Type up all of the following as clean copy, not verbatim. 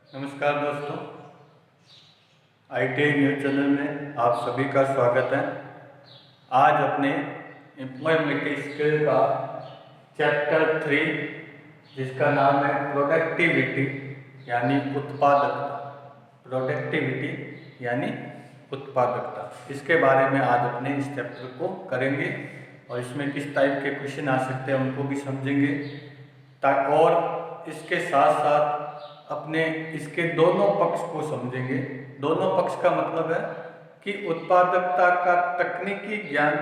नमस्कार दोस्तों, ITI news channel में आप सभी का स्वागत है। आज अपने एम्प्लॉयमेंट स्किल का चैप्टर 3 जिसका नाम है प्रोडक्टिविटी यानी उत्पादकता। प्रोडक्टिविटी यानी उत्पादकता, इसके बारे में आज अपने इस चैप्टर को करेंगे और इसमें किस टाइप के क्वेश्चन आ सकते हैं उनको भी समझेंगे। और इसके साथ साथ अपने इसके दोनों पक्ष को समझेंगे। दोनों पक्ष का मतलब है कि उत्पादकता का तकनीकी ज्ञान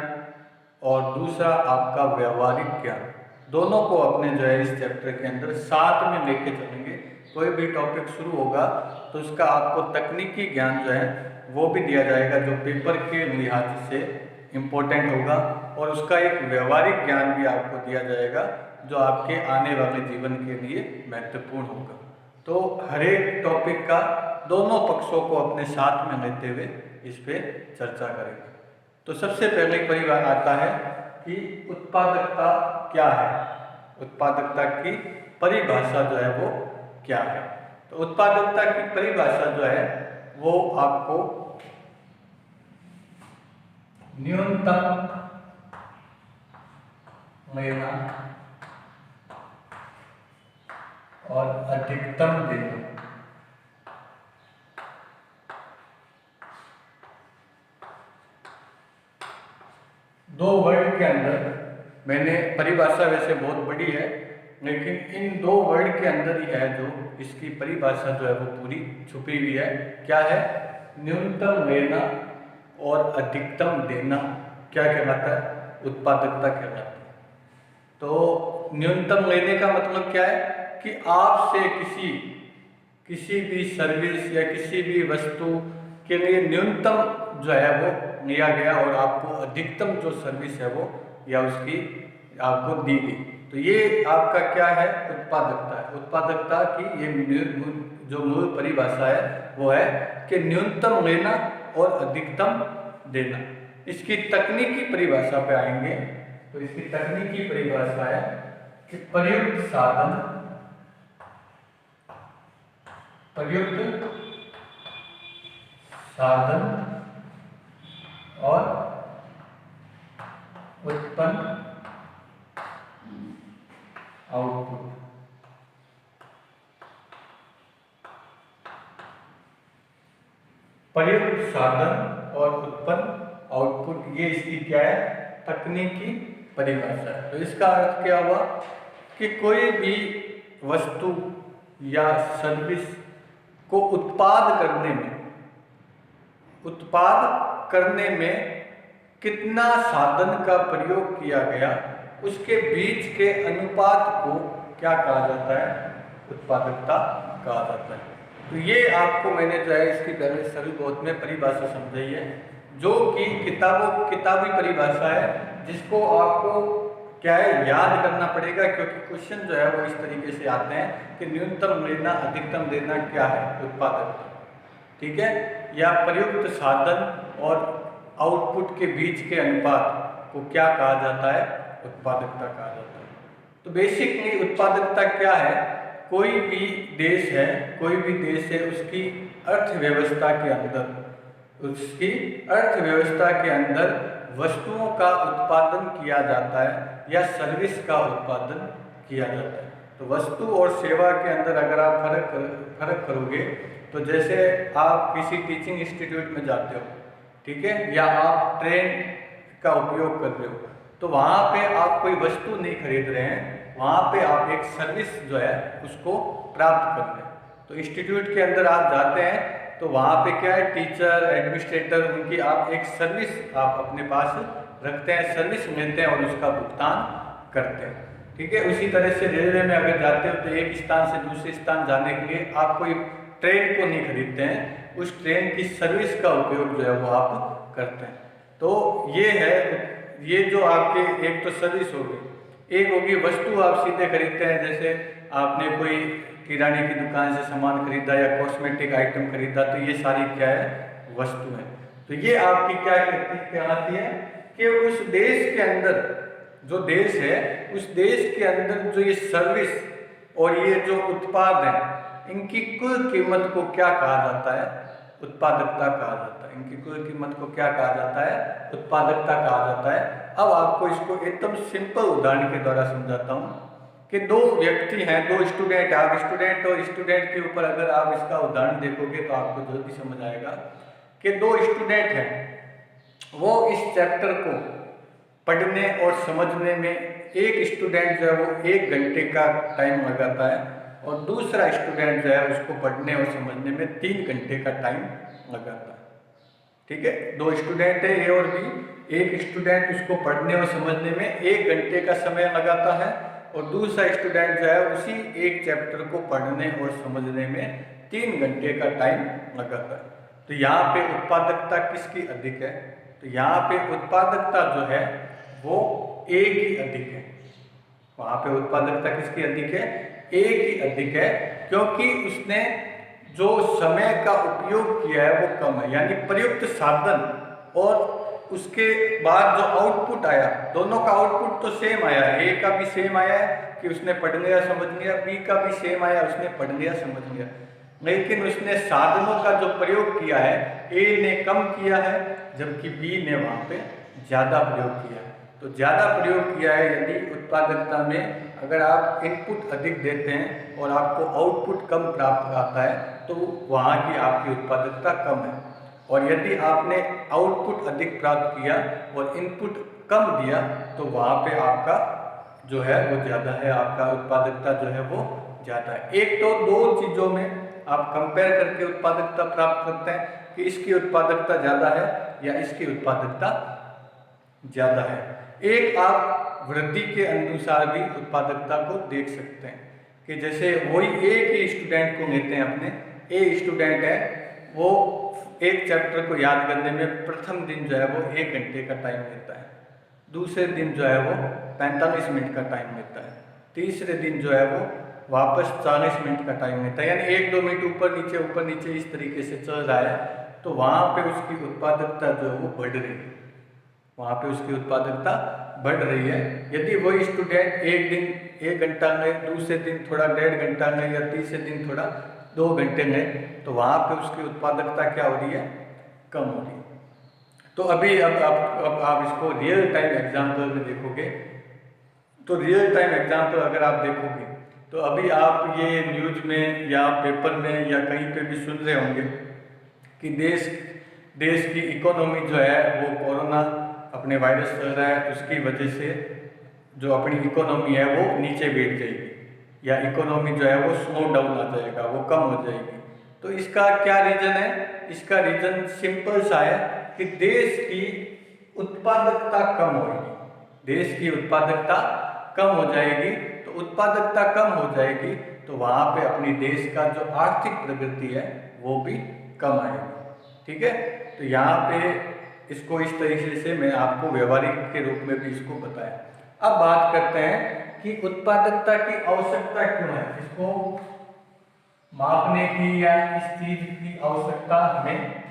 और दूसरा आपका व्यवहारिक ज्ञान, दोनों को अपने जो है इस चैप्टर के अंदर साथ में लेके चलेंगे। कोई भी टॉपिक शुरू होगा तो उसका आपको तकनीकी ज्ञान जो है वो भी दिया जाएगा जो पेपर के लिहाज से इम्पोर्टेंट होगा, और उसका एक व्यवहारिक ज्ञान भी आपको दिया जाएगा जो आपके आने वाले जीवन के लिए महत्वपूर्ण होगा। तो हर एक टॉपिक का दोनों पक्षों को अपने साथ में लेते हुए इस पे चर्चा करेंगे। तो सबसे पहले परिभाषा आता है कि उत्पादकता क्या है। उत्पादकता की परिभाषा जो है वो क्या है। तो उत्पादकता की परिभाषा जो है वो आपको न्यूनतम लेना और अधिकतम देना। दो वर्ड के अंदर, मैंने परिभाषा वैसे बहुत बड़ी है लेकिन इन दो वर्ड के अंदर ही है जो इसकी परिभाषा जो है वो पूरी छुपी हुई है। क्या है? न्यूनतम लेना और अधिकतम देना क्या कहलाता है? उत्पादकता कहलाती है। तो न्यूनतम लेने का मतलब क्या है कि आपसे किसी भी सर्विस या किसी भी वस्तु के लिए न्यूनतम जो है वो लिया गया और आपको अधिकतम जो सर्विस है वो या उसकी आपको दी गई। तो ये आपका क्या है? उत्पादकता है। उत्पादकता की ये जो मूल परिभाषा है वो है कि न्यूनतम लेना और अधिकतम देना। इसकी तकनीकी परिभाषा पे आएंगे तो इसकी तकनीकी परिभाषा है कि प्रयुक्त साधन और उत्पन्न आउटपुट। प्रयुक्त साधन और उत्पन्न आउटपुट, ये इसकी क्या है? तकनीकी परिभाषा है। तो इसका अर्थ क्या हुआ कि कोई भी वस्तु या सर्विस को उत्पाद करने में कितना साधन का प्रयोग किया गया, उसके बीच के अनुपात को क्या कहा जाता है? उत्पादकता कहा जाता है। तो ये आपको मैंने जो है इसकी पहले शुरुआत में परिभाषा समझाई है जो कि किताबी परिभाषा है, जिसको आपको क्या है याद करना पड़ेगा, क्योंकि क्वेश्चन जो है वो इस तरीके से आते हैं कि न्यूनतम लेना अधिकतम देना क्या है? उत्पादकता। ठीक है, या प्रयुक्त साधन और आउटपुट के बीच के अनुपात को क्या कहा जाता है? उत्पादकता कहा जाता है। तो बेसिकली उत्पादकता क्या है? कोई भी देश है उसकी अर्थव्यवस्था के अंदर वस्तुओं का उत्पादन किया जाता है या सर्विस का उत्पादन किया जाता है। तो वस्तु और सेवा के अंदर अगर आप फर्क करोगे तो जैसे आप किसी टीचिंग इंस्टीट्यूट में जाते हो, ठीक है, या आप ट्रेन का उपयोग कर रहे हो, तो वहाँ पे आप कोई वस्तु नहीं खरीद रहे हैं, वहाँ पे आप एक सर्विस जो है उसको प्राप्त कर रहे हैं। तो इंस्टीट्यूट के अंदर आप जाते हैं तो वहाँ पे क्या है? टीचर, एडमिनिस्ट्रेटर, उनकी आप एक सर्विस आप अपने पास रखते हैं, सर्विस लेते हैं और उसका भुगतान करते हैं। ठीक है, उसी तरह से रेलवे में अगर जाते हो तो एक स्थान से दूसरे स्थान जाने के लिए आप कोई ट्रेन को नहीं खरीदते हैं, उस ट्रेन की सर्विस का उपयोग जो है वो आप करते हैं। तो ये है, ये जो आपके एक तो सर्विस होगी, एक होगी वस्तु आप सीधे खरीदते हैं, जैसे आपने कोई किराने की दुकान से सामान खरीदा या कॉस्मेटिक आइटम खरीदा, तो ये सारी क्या है? वस्तु है। तो ये आपकी क्या कहलाती है कि उस देश के अंदर जो देश है, उस देश के अंदर जो ये सर्विस और ये जो उत्पाद है इनकी कुल कीमत को क्या कहा जाता है? उत्पादकता कहा जाता है। इनकी कुल कीमत को क्या कहा जाता है? उत्पादकता कहा जाता है। अब आपको इसको एकदम सिंपल उदाहरण के द्वारा समझाता हूँ कि दो व्यक्ति हैं, दो स्टूडेंट। आप स्टूडेंट और स्टूडेंट के ऊपर अगर आप इसका उदाहरण देखोगे तो आपको जल्दी समझ आएगा कि दो स्टूडेंट हैं, वो इस चैप्टर को पढ़ने और समझने में एक स्टूडेंट जो है वो 1 घंटे का टाइम लगाता है और दूसरा स्टूडेंट जो है उसको पढ़ने और समझने में 3 घंटे का टाइम लगाता है। ठीक है, दो स्टूडेंट है ए और बी। एक स्टूडेंट उसको पढ़ने और समझने में 1 घंटे का समय लगाता है और दूसरा स्टूडेंट जो है उसी एक चैप्टर को पढ़ने और समझने में 3 घंटे का टाइम लगाता है। तो यहाँ पे उत्पादकता किसकी अधिक है? तो यहाँ पे उत्पादकता जो है वो ए की अधिक है। वहाँ पे उत्पादकता किसकी अधिक है? ए की अधिक है, क्योंकि उसने जो समय का उपयोग किया है वो कम है, यानी प्रयुक्त साधन और उसके बाद जो आउटपुट आया, दोनों का आउटपुट तो सेम आया है। ए का भी सेम आया है कि उसने पढ़ लिया समझ लिया, बी का भी सेम आया, उसने पढ़ लिया समझ लिया, लेकिन उसने साधनों का जो प्रयोग किया है ए ने कम किया है जबकि बी ने वहाँ पे ज़्यादा प्रयोग किया है। तो ज़्यादा प्रयोग किया है यदि उत्पादकता में अगर आप इनपुट अधिक देते हैं और आपको आउटपुट कम प्राप्त आता है तो वहाँ की आपकी उत्पादकता कम है। और यदि आपने आउटपुट अधिक प्राप्त किया और इनपुट कम दिया तो वहाँ पे आपका जो है वो ज़्यादा है, आपका उत्पादकता जो है वो ज़्यादा है। एक तो दो चीज़ों में आप कंपेयर करके उत्पादकता प्राप्त करते हैं कि इसकी उत्पादकता ज़्यादा है या इसकी उत्पादकता ज़्यादा है। एक आप वृद्धि के अनुसार भी उत्पादकता को देख सकते हैं कि जैसे वही एक ही स्टूडेंट को लेते हैं, अपने ए स्टूडेंट है, वो एक चैप्टर को याद करने में प्रथम दिन जो है वो 1 घंटे का टाइम लेता है, दूसरे दिन जो है वो 45 मिनट का टाइम लेता है, तीसरे दिन जो है वो वापस 40 मिनट का टाइम लेता है, यानी 1-2 मिनट ऊपर नीचे इस तरीके से चल रहा है। तो वहाँ पे उसकी उत्पादकता जो है वो बढ़ रही है, वहाँ पे उसकी उत्पादकता बढ़ रही है। यदि वही स्टूडेंट एक दिन 1 घंटा में, दूसरे दिन थोड़ा 1.5 घंटा में या तीसरे दिन थोड़ा 2 घंटे में, तो वहाँ पे उसकी उत्पादकता क्या हो रही है? कम हो रही है। तो अभी अब आप इसको रियल टाइम एग्जाम्पल में देखोगे तो रियल टाइम एग्जाम्पल अगर आप देखोगे तो अभी आप ये न्यूज में या पेपर में या कहीं पे भी सुन रहे होंगे कि देश की इकोनॉमी जो है वो कोरोना अपने वायरस चल रहा है उसकी वजह से जो अपनी इकोनॉमी है वो नीचे बैठ जाएगी या इकोनॉमी जो है वो स्लो डाउन आ जाएगा, वो कम हो जाएगी। तो इसका क्या रीज़न है? इसका रीज़न सिंपल सा है कि देश की उत्पादकता कम होगी, देश की उत्पादकता कम हो जाएगी। तो उत्पादकता कम हो जाएगी तो वहाँ पे अपनी देश का जो आर्थिक प्रगति है वो भी कम आएगी। ठीक है, तो यहाँ पे इसको इस तरीके से मैं आपको व्यवहारिक के रूप में भी इसको बताया। अब बात करते हैं कि उत्पादकता की आवश्यकता क्यों है, इसको मापने की या इस चीज की आवश्यकता हमें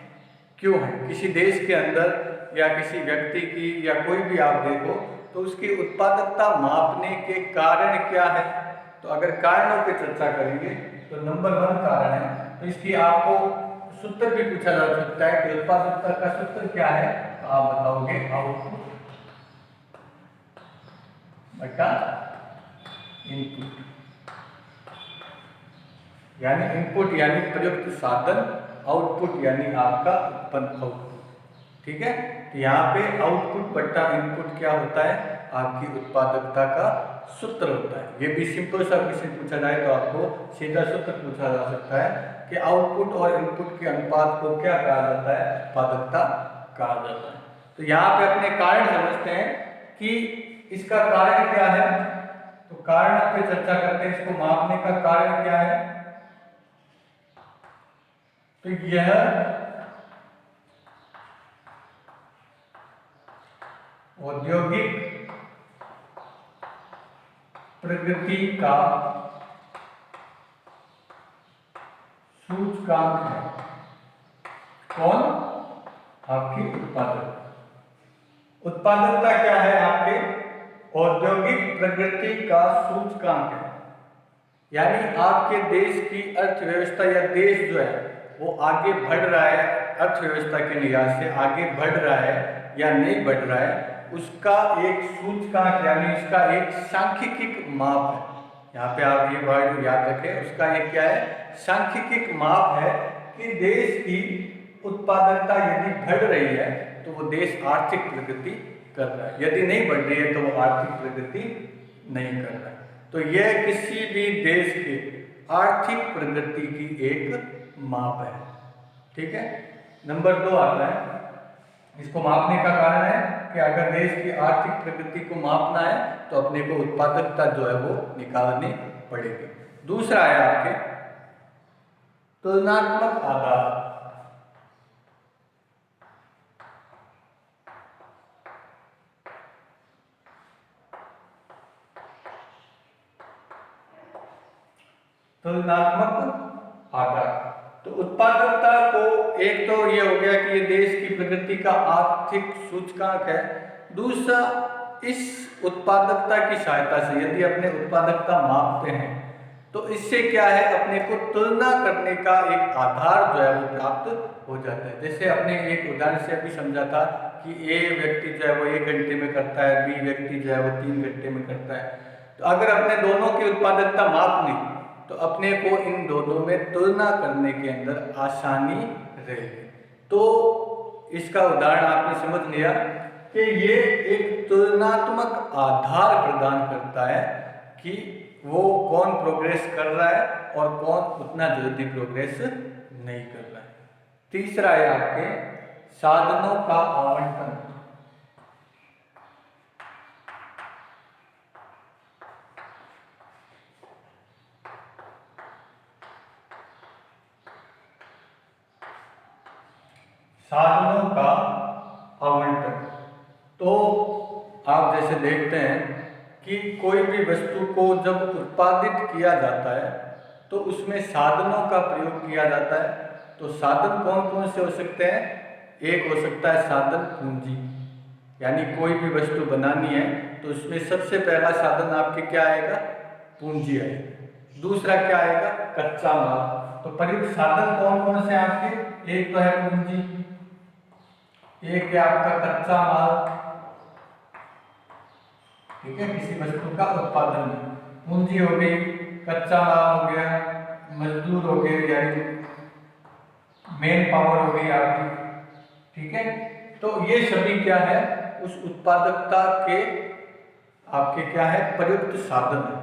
क्यों है किसी देश के अंदर या किसी व्यक्ति की या कोई भी आप देखो तो उसकी उत्पादकता मापने के कारण क्या है। तो अगर कारणों की चर्चा करेंगे तो नंबर 1 कारण है, तो इसकी आपको सूत्र भी पूछा जा सकता है कि उत्पादकता का सूत्र क्या है, तो आप बताओगे आउटपुट बटा इनपुट, यानी इनपुट यानी प्रयुक्त साधन, आउटपुट यानी आपका उत्पन्न आउटपुट। ठीक है, तो यहाँ पे आउटपुट बटा इनपुट क्या होता है? आपकी उत्पादकता का सूत्र होता है। ये भी सिंपल सा क्वेश्चन पूछा जाए तो आपको सीधा सूत्र पूछा जा सकता है कि आउटपुट और इनपुट के अनुपात को क्या कहा जाता है? उत्पादकता कहा जाता है। तो यहाँ पे अपने कारण समझते हैं कि इसका कारण क्या है। तो कारण पे चर्चा करते हैं, इसको मापने का कारण क्या है? तो यह औद्योगिक प्रगति का सूचकांक है। कौन? आपकी उत्पादकता क्या है? आपके औद्योगिक प्रगति का सूचकांक है। यानी आपके देश की अर्थव्यवस्था या देश जो है वो आगे बढ़ रहा है, अर्थव्यवस्था के लिहाज से आगे बढ़ रहा है या नहीं बढ़ रहा है, उसका एक सूचकांक यानी इसका एक सांख्यिकीय माप है। यहाँ पे आप ये वर्ड याद रखें, उसका एक क्या है, सांख्यिकीय माप है कि देश की उत्पादकता यदि बढ़ रही है तो वो देश आर्थिक प्रगति कर रहा है, यदि नहीं बढ़ रही है तो वो आर्थिक प्रगति नहीं कर रहा है। तो यह किसी भी देश के आर्थिक प्रगति की एक माप है। ठीक है। नंबर 2 आता है, इसको मापने का कारण है कि अगर देश की आर्थिक प्रगति को मापना है तो अपने को उत्पादकता जो है वो निकालनी पड़ेगी। दूसरा है आपके तुलनात्मक आधार। तुलनात्मक आधार, तो उत्पादकता को एक तो ये हो गया कि ये देश की प्रगति का आर्थिक सूचकांक है। दूसरा, इस उत्पादकता की सहायता से यदि अपने उत्पादकता मापते हैं तो इससे क्या है, अपने को तुलना करने का एक आधार जो है वो प्राप्त हो जाता है। जैसे अपने एक उदाहरण से अभी समझा था कि ए व्यक्ति जो है वो 1 घंटे में करता है, बी व्यक्ति जो है वो 3 घंटे में करता है। तो अगर अपने दोनों की उत्पादकता मापनी तो अपने को इन दोनों में तुलना करने के अंदर आसानी रहेगी। तो इसका उदाहरण आपने समझ लिया कि ये एक तुलनात्मक आधार प्रदान करता है कि वो कौन प्रोग्रेस कर रहा है और कौन उतना जल्दी प्रोग्रेस नहीं कर रहा है। तीसरा है आपके साधनों का आवंटन। साधनों का आवंटन, तो आप जैसे देखते हैं कि कोई भी वस्तु को जब उत्पादित किया जाता है तो उसमें साधनों का प्रयोग किया जाता है। तो साधन कौन कौन से हो सकते हैं? एक हो सकता है साधन पूंजी, यानी कोई भी वस्तु बनानी है तो उसमें सबसे पहला साधन आपके क्या आएगा? पूंजी आएगी। दूसरा क्या आएगा? कच्चा माल। तो प्रयुक्त साधन कौन कौन से आपके? एक तो है पूंजी, एक है आपका कच्चा माल, ठीक है, किसी वस्तु का उत्पादन में पूंजी हो गई, कच्चा माल हो गया, मजदूर हो गए यानी मेन पावर हो गई आपकी। ठीक है, तो ये सभी क्या है, उस उत्पादकता के आपके क्या है, प्रयुक्त साधन है।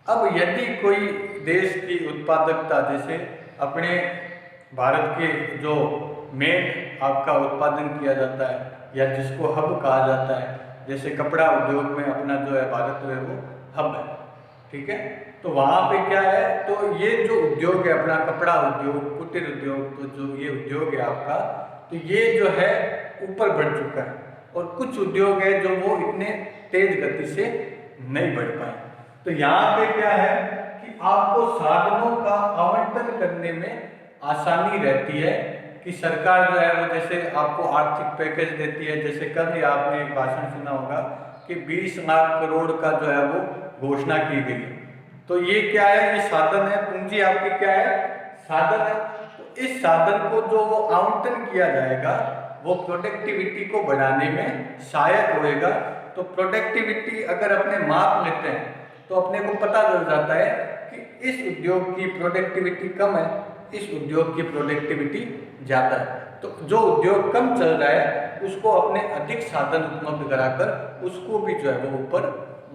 अब यदि कोई देश की उत्पादकता, जैसे अपने भारत के जो मेन आपका उत्पादन किया जाता है या जिसको हब कहा जाता है, जैसे कपड़ा उद्योग में अपना जो है भारत जो है वो हब है। ठीक है, तो वहाँ पे क्या है, तो ये जो उद्योग है अपना कपड़ा उद्योग, कुटीर उद्योग, तो जो ये उद्योग है आपका, तो ये जो है ऊपर बढ़ चुका है और कुछ उद्योग है जो वो इतने तेज गति से नहीं बढ़ पाए। तो यहाँ पे क्या है कि आपको साधनों का आवंटन करने में आसानी रहती है कि सरकार जो है वो जैसे आपको आर्थिक पैकेज देती है। जैसे कल ही आपने एक भाषण सुना होगा कि 20 लाख करोड़ का जो है वो घोषणा की गई है। तो ये क्या है, ये साधन है, पूंजी आपकी क्या है, साधन है। तो इस साधन को जो वो आवंटन किया जाएगा वो प्रोडक्टिविटी को बढ़ाने में सहायक होएगा। तो प्रोडक्टिविटी अगर अपने माप लेते हैं तो अपने को पता चल जाता है कि इस उद्योग की प्रोडक्टिविटी कम है, इस उद्योग की प्रोडक्टिविटी ज़्यादा है। तो जो उद्योग कम चल रहा है उसको अपने अधिक साधन उपलब्ध कराकर उसको भी जो है वो ऊपर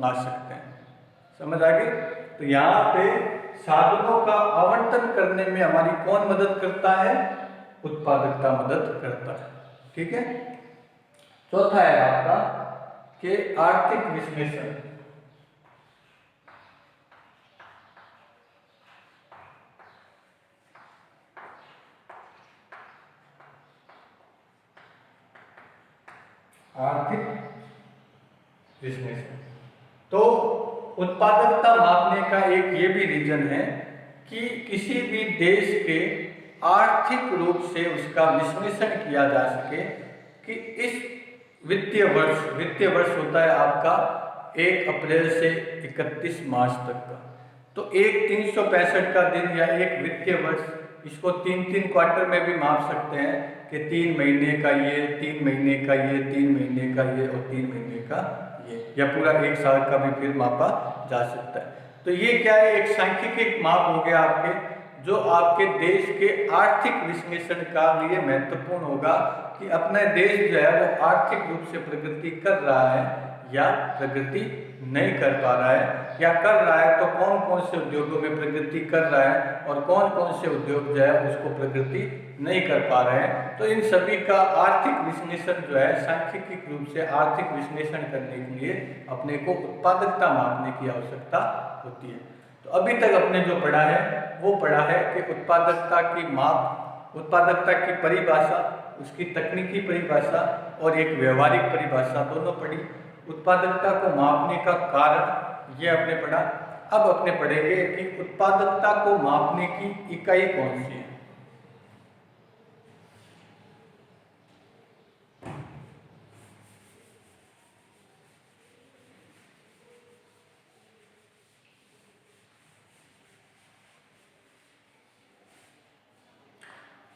ला सकते हैं। समझ आ गई? तो यहाँ पे साधनों का आवंटन करने में हमारी कौन मदद करता है? उत्पादकता मदद करता है। ठीक है। चौथा है आपका कि आर्थिक विश्लेषण। आर्थिक विश्लेषण, तो उत्पादकता मापने का एक ये भी रीजन है कि किसी भी देश के आर्थिक रूप से उसका विश्लेषण किया जा सके कि इस वित्तीय वर्ष होता है आपका 1 अप्रैल से 31 मार्च तक का। तो एक 365 का दिन या एक वित्तीय वर्ष, इसको 3-3 क्वार्टर में भी माप सकते हैं कि 3 महीने का ये, 3 महीने का ये, 3 महीने का ये और 3 महीने का ये, या पूरा एक साल का भी फिर मापा जा सकता है। तो ये क्या है, एक सांख्यिकी माप हो गया आपके, जो आपके देश के आर्थिक विश्लेषण का लिए महत्वपूर्ण होगा कि अपना देश जो है वो आर्थिक रूप से प्रगति कर रहा है या प्रगति नहीं कर पा रहा है, या कर रहा है तो कौन कौन से उद्योगों में प्रगति कर रहा है और कौन कौन से उद्योग जो है उसको प्रगति नहीं कर पा रहे हैं। तो इन सभी का आर्थिक विश्लेषण जो है, सांख्यिकी रूप से आर्थिक विश्लेषण करने के लिए अपने को उत्पादकता मापने की आवश्यकता होती है। तो अभी तक अपने जो पढ़ा है वो पढ़ा है कि उत्पादकता की माप, उत्पादकता की परिभाषा, उसकी तकनीकी परिभाषा और एक व्यवहारिक परिभाषा दोनों पढ़ी। उत्पादकता को मापने का कारण ये आपने पढ़ा। अब अपने पढ़ेंगे कि उत्पादकता को मापने की इकाई कौन सी है।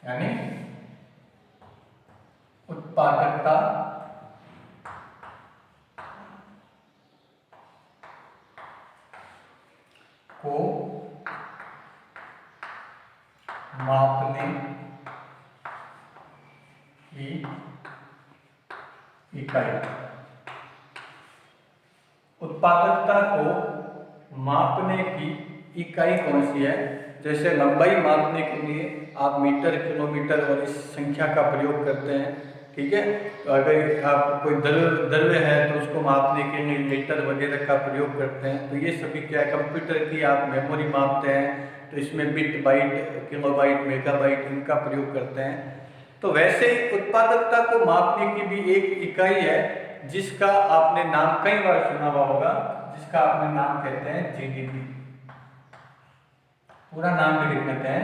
यानी उत्पादकता को मापने की इकाई, उत्पादकता को मापने की इकाई कौन सी है। जैसे लंबाई मापने के लिए आप मीटर, किलोमीटर और इस संख्या का प्रयोग करते हैं, ठीक है। तो अगर आप कोई द्रव्य है तो उसको मापने के लिए लीटर वगैरह का प्रयोग करते हैं। तो ये सभी क्या है, कंप्यूटर की आप मेमोरी मापते हैं तो इसमें बिट, बाइट, किलोबाइट, मेगाबाइट इनका प्रयोग करते हैं। तो वैसे ही उत्पादकता को मापने की भी एक इकाई है जिसका आपने नाम कई बार सुना हुआ होगा, जिसका आपने नाम कहते हैं जीडीपी। पूरा नाम भी लिख देते हैं,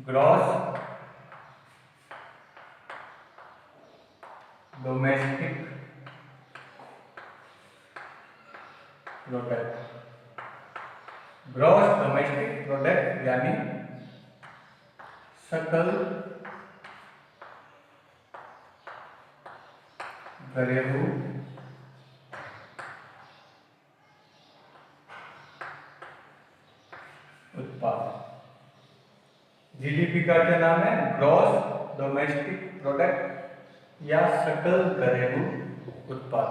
gross domestic product. Gross domestic product यानी सकल घरेलू उत्पाद। जीडीपी का क्या नाम है, ग्रॉस डोमेस्टिक प्रोडक्ट या सकल घरेलू उत्पाद।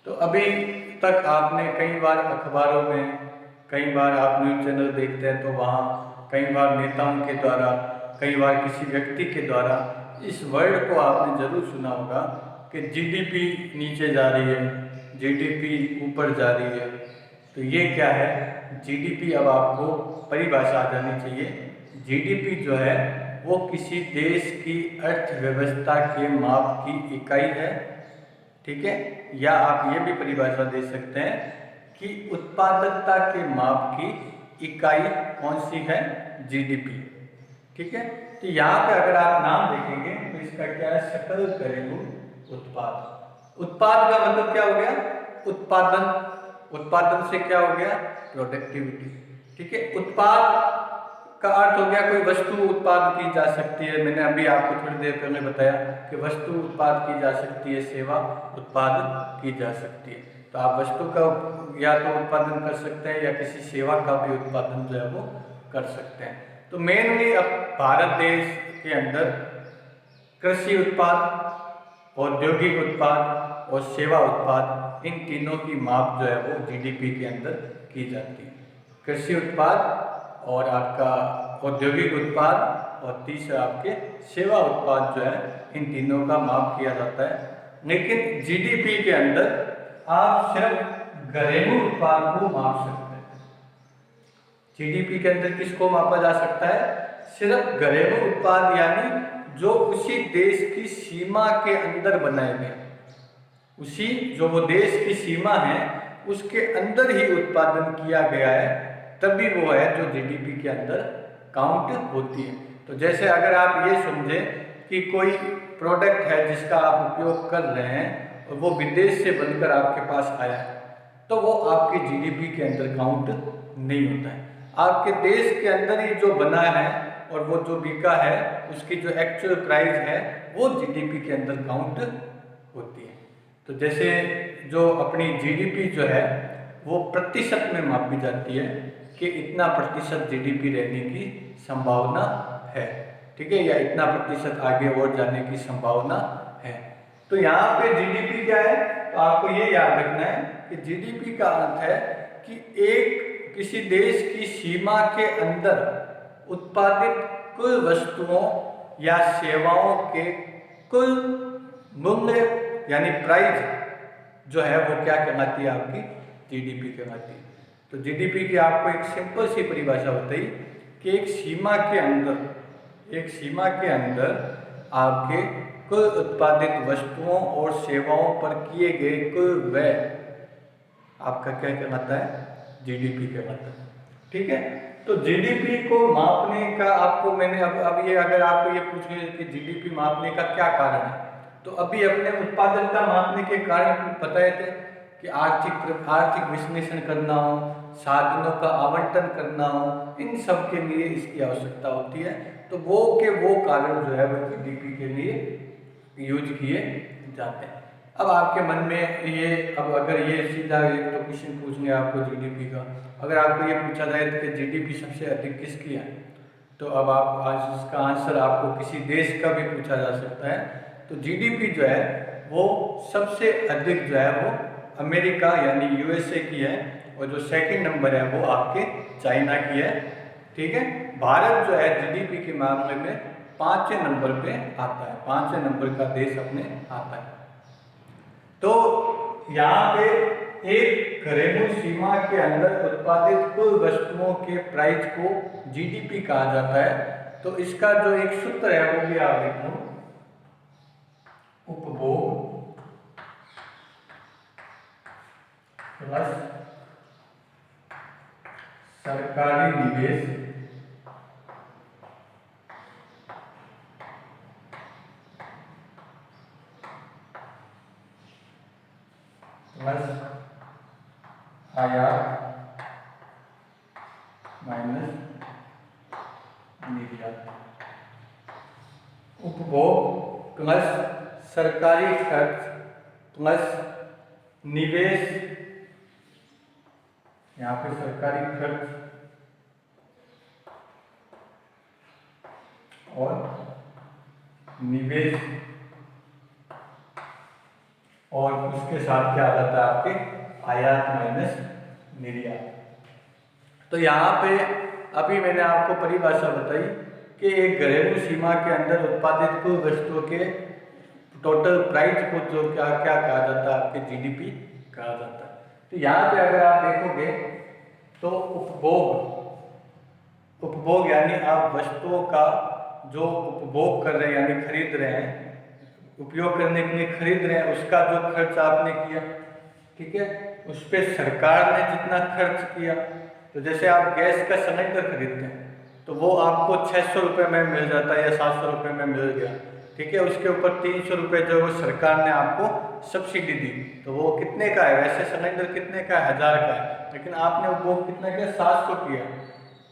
तो अभी तक आपने कई बार अखबारों में, कई बार आप न्यूज़ चैनल देखते हैं तो वहाँ कई बार नेताओं के द्वारा, कई बार किसी व्यक्ति के द्वारा इस वर्ड को आपने जरूर सुना होगा कि जीडीपी नीचे जा रही है, जीडीपी ऊपर जा रही है। तो ये क्या है, जीडीपी, अब आपको परिभाषा आ जानी चाहिए। जीडीपी जो है वो किसी देश की अर्थव्यवस्था के माप की इकाई है, ठीक है। या आप ये भी परिभाषा दे सकते हैं कि उत्पादकता के माप की इकाई कौन सी है, जीडीपी, ठीक है। तो यहाँ पे अगर आप नाम देखेंगे तो इसका क्या है, सकल घरेलू उत्पाद। उत्पाद का मतलब क्या हो गया, उत्पादन, उत्पादन से क्या हो गया, प्रोडक्टिविटी, ठीक है। उत्पाद का अर्थ हो गया कोई वस्तु उत्पाद की जा सकती है। मैंने अभी आपको थोड़ी देर पहले बताया कि वस्तु उत्पाद की जा सकती है, सेवा उत्पादन की जा सकती है। तो आप वस्तु का या तो उत्पादन कर सकते हैं या किसी सेवा का भी उत्पादन जो है वो कर सकते हैं। तो मेनली अब भारत देश के अंदर कृषि उत्पाद, औद्योगिक उत्पाद और सेवा उत्पाद, इन तीनों की माप जो है वो जीडीपी के अंदर की जाती है। कृषि उत्पाद और आपका औद्योगिक उत्पाद और तीसरा आपके सेवा उत्पाद जो है, इन तीनों का माप किया जाता है। लेकिन जीडीपी के अंदर आप सिर्फ घरेलू उत्पाद को माप सकते हैं। जीडीपी के अंदर किसको मापा जा सकता है, सिर्फ घरेलू उत्पाद, यानी जो उसी देश की सीमा के अंदर बनाए गए, उसी जो वो देश की सीमा है उसके अंदर ही उत्पादन किया गया है, तभी वो है जो जीडीपी के अंदर काउंट होती है। तो जैसे अगर आप ये समझें कि कोई प्रोडक्ट है जिसका आप उपयोग कर रहे हैं और वो विदेश से बनकर आपके पास आया है, तो वो आपके जीडीपी के अंदर काउंट नहीं होता है। आपके देश के अंदर ही जो बना है और वो जो बिका है उसकी जो एक्चुअल प्राइस है वो जीडीपी के अंदर काउंट होती है। तो जैसे जो अपनी जीडीपी जो है वो प्रतिशत में मापी जाती है कि इतना प्रतिशत जीडीपी रहने की संभावना है, ठीक है, या इतना प्रतिशत आगे और जाने की संभावना है। तो यहाँ पे जीडीपी क्या है, तो आपको ये याद रखना है कि जीडीपी का अर्थ है कि एक किसी देश की सीमा के अंदर उत्पादित कुल वस्तुओं या सेवाओं के कुल मूल्य यानी प्राइस जो है वो क्या कहलाती है, आपकी जीडीपी कहलाती है। तो जीडीपी की आपको एक सिंपल सी परिभाषा बताई कि एक सीमा के अंदर आपके कुल उत्पादित वस्तुओं और सेवाओं पर किए गए कुल व्यय आपका क्या कहलाता है, जीडीपी कहलाता है, ठीक है। तो जीडीपी को मापने का आपको मैंने अब ये अगर आपको ये पूछ रहे कि जीडीपी मापने का क्या कारण है, तो अभी अपने उत्पादकता मापने के कारण बताए थे कि आर्थिक विश्लेषण करना हो, साधनों का आवंटन करना हो, इन सब के लिए इसकी आवश्यकता होती है। तो वो कारण जो है वो जीडीपी के लिए यूज किए जाते हैं। अब आपके मन में ये अब अगर ये सीधा एक तो क्वेश्चन पूछेंगे आपको जीडीपी का, अगर आपको ये पूछा जाए कि जीडीपी सबसे अधिक किसकी है, तो अब आप आज इसका आंसर आपको किसी देश का भी पूछा जा सकता है। तो जीडीपी जो है वो सबसे अधिक जो है वो अमेरिका यानी यूएसए की है, और जो सेकंड नंबर है वो आपके चाइना की है, ठीक है। भारत जो है जीडीपी के मामले में 5वें नंबर पे आता है, 5वें नंबर का देश अपने आता है। तो यहाँ पे एक घरेलू सीमा के अंदर उत्पादित कुल वस्तुओं के प्राइस को जीडीपी कहा जाता है। तो इसका जो एक सूत्र है वो भी आप देख लो, उपभोग प्लस सरकारी निवेश प्लस आयात माइनस निर्यात। उपभोग प्लस सरकारी खर्च प्लस निवेश, यहाँ पे सरकारी खर्च और निवेश, और उसके साथ क्या आ जाता है आपके आयात माइनस निर्यात। तो यहाँ पे अभी मैंने आपको परिभाषा बताई कि एक घरेलू सीमा के अंदर उत्पादित कुल वस्तुओं के टोटल प्राइस को जो क्या क्या कहा जाता है, आपके जीडीपी कहा जाता है। तो यहाँ पे अगर आप देखोगे तो उपभोग यानी आप वस्तुओं का जो उपभोग कर रहे हैं यानी खरीद रहे हैं, उपयोग करने के लिए खरीद रहे हैं, उसका जो खर्च आपने किया, ठीक है, उस पर सरकार ने जितना खर्च किया। तो जैसे आप गैस का सिलेंडर खरीदते हैं तो वो आपको 600 रुपये में मिल जाता है या 700 रुपये में मिल गया, ठीक है, उसके ऊपर 300 रुपये जो वो सरकार ने आपको सब्सिडी दी। तो वो कितने का है, वैसे सिलेंडर कितने का है, 1000 का है, लेकिन आपने उपभोग कितना किया, 700 किया।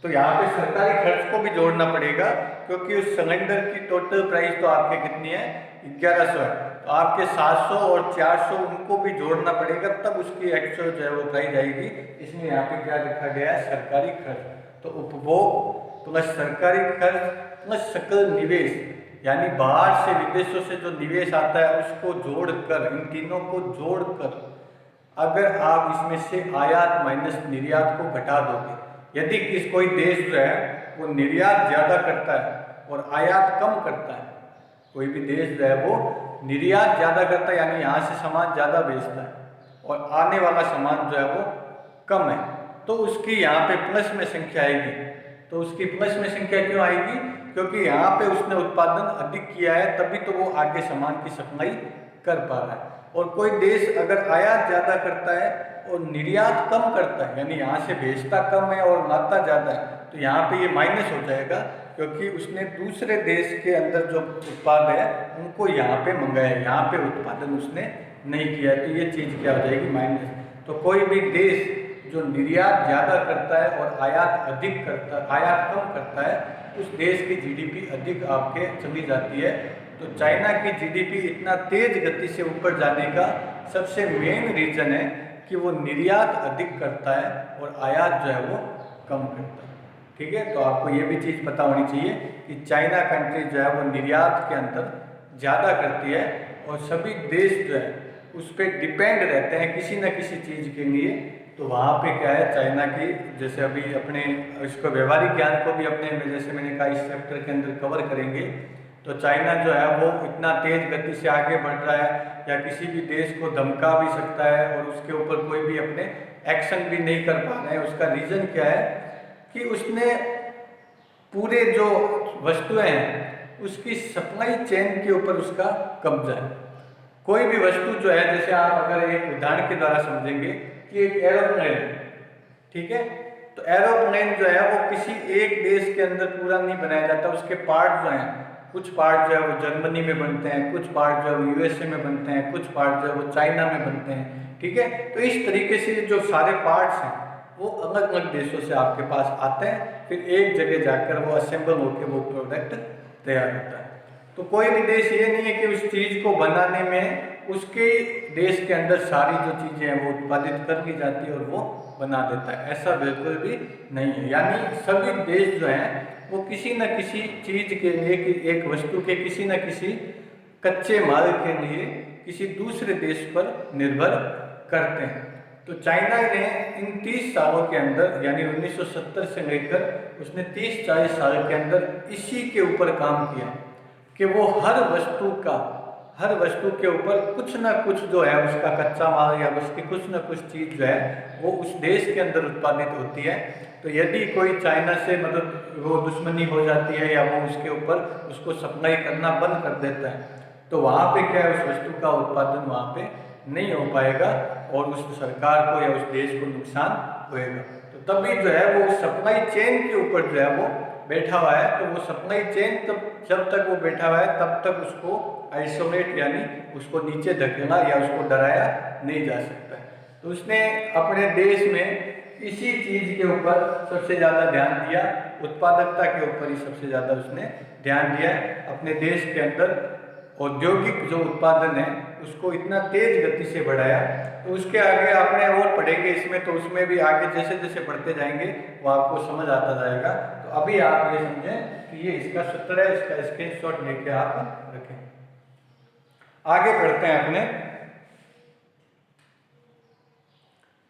तो यहाँ पे सरकारी खर्च को भी जोड़ना पड़ेगा, क्योंकि उस सिलेंडर की टोटल प्राइस तो आपके कितनी है, 1100 है। तो आपके 700 और 400 उनको भी जोड़ना पड़ेगा, तब उसकी एक्चुअल जो है वो प्राइस आएगी। इसमें यहाँ पे क्या लिखा गया है, सरकारी खर्च। तो उपभोग प्लस सरकारी खर्च प्लस सकल निवेश, यानी बाहर से विदेशों से जो निवेश आता है उसको जोड़कर, इन तीनों को जोड़कर अगर आप इसमें से आयात माइनस निर्यात को घटा दोगे, यदि कोई देश जो है वो निर्यात ज़्यादा करता है और आयात कम करता है, कोई भी देश जो है वो निर्यात ज़्यादा करता है यानी यहाँ से सामान ज़्यादा बेचता है और आने वाला सामान जो है वो कम है, तो उसकी यहाँ पे प्लस में संख्या आएगी। तो उसकी प्लस में संख्या क्यों आएगी, क्योंकि यहाँ पे उसने उत्पादन अधिक किया है, तभी तो वो आगे सामान की सप्लाई कर पा रहा है। और कोई देश अगर आयात ज़्यादा करता है और निर्यात कम करता है, यानी यहाँ से बेचता कम है और लाता ज़्यादा है, तो यहाँ पे ये माइनस हो जाएगा, क्योंकि उसने दूसरे देश के अंदर जो उत्पाद है उनको यहाँ पे मंगाया, यहाँ पे उत्पादन उसने नहीं किया, तो ये चीज़ क्या हो जाएगी, माइनस। तो कोई भी देश जो निर्यात ज़्यादा करता है और आयात कम करता है, उस देश की जीडीपी अधिक आपके चली जाती है। तो चाइना की जीडीपी इतना तेज गति से ऊपर जाने का सबसे मेन रीज़न है कि वो निर्यात अधिक करता है और आयात जो है वो कम करता है। ठीक है, तो आपको ये भी चीज़ पता होनी चाहिए कि चाइना कंट्री जो है वो निर्यात के अंदर ज़्यादा करती है और सभी देश जो है उस पर डिपेंड रहते हैं किसी न किसी चीज़ के लिए। तो वहाँ पे क्या है, चाइना की जैसे अभी अपने इसको व्यवहारिक ज्ञान को भी अपने जैसे मैंने कहा इस चैप्टर के अंदर कवर करेंगे। तो चाइना जो है वो इतना तेज गति से आगे बढ़ रहा है या किसी भी देश को धमका भी सकता है और उसके ऊपर कोई भी अपने एक्शन भी नहीं कर पा रहे हैं। उसका रीज़न क्या है कि उसने पूरे जो वस्तुएं हैं उसकी सप्लाई चेन के ऊपर उसका कब्जा है। कोई भी वस्तु जो है, जैसे आप अगर एक उदाहरण के द्वारा समझेंगे कि एक एरोप्लेन, ठीक है, तो एरोप्लेन जो है वो किसी एक देश के अंदर पूरा नहीं बनाया जाता। उसके पार्ट जो हैं, कुछ पार्ट जो है वो जर्मनी में बनते हैं, कुछ पार्ट जो है वो यूएसए में बनते हैं, कुछ पार्ट जो है वो चाइना में बनते हैं। ठीक है, तो इस तरीके से जो सारे पार्ट्स हैं वो अलग अलग देशों से आपके पास आते हैं, फिर एक जगह जाकर वो असेंबल होकर वो प्रोडक्ट तैयार होता है। तो कोई भी देश ये नहीं है कि उस चीज़ को बनाने में उसके देश के अंदर सारी जो चीज़ें हैं वो उत्पादित कर ली जाती है और वो बना देता है, ऐसा बिल्कुल भी नहीं है। यानी सभी देश जो हैं वो किसी न किसी चीज़ के लिए, एक वस्तु के किसी न किसी कच्चे माल के लिए किसी दूसरे देश पर निर्भर करते हैं। तो चाइना ने इन 30 सालों के अंदर यानी 1970 से लेकर उसने 30-40 साल के अंदर इसी के ऊपर काम किया कि वो हर वस्तु के ऊपर कुछ ना कुछ जो है उसका कच्चा माल या उसकी कुछ ना कुछ चीज़ जो है वो उस देश के अंदर उत्पादित होती है। तो यदि कोई चाइना से मतलब वो दुश्मनी हो जाती है या वो उसके ऊपर उसको सप्लाई करना बंद कर देता है, तो वहाँ पे क्या है, उस वस्तु का उत्पादन वहाँ पे नहीं हो पाएगा और उस सरकार को या उस देश को नुकसान होएगा। तो तभी जो है वो सप्लाई चेन के ऊपर जो है वो बैठा हुआ है। तो वो सप्लाई चेन तब जब तक वो बैठा हुआ है तब तक उसको आइसोलेट यानी उसको नीचे धकेला या उसको डराया नहीं जा सकता है। तो उसने अपने देश में इसी चीज़ के ऊपर सबसे ज़्यादा ध्यान दिया, उत्पादकता के ऊपर ही सबसे ज़्यादा उसने ध्यान दिया। अपने देश के अंदर औद्योगिक जो उत्पादन है उसको इतना तेज गति से बढ़ाया। तो उसके आगे आपने और पढ़ेंगे इसमें, तो उसमें भी आगे जैसे जैसे बढ़ते जाएंगे वो आपको समझ आता जाएगा। तो अभी आप ये समझें कि ये इसका सूत्र है, इसका स्क्रीनशॉट लेके आप रखें। आगे बढ़ते हैं अपने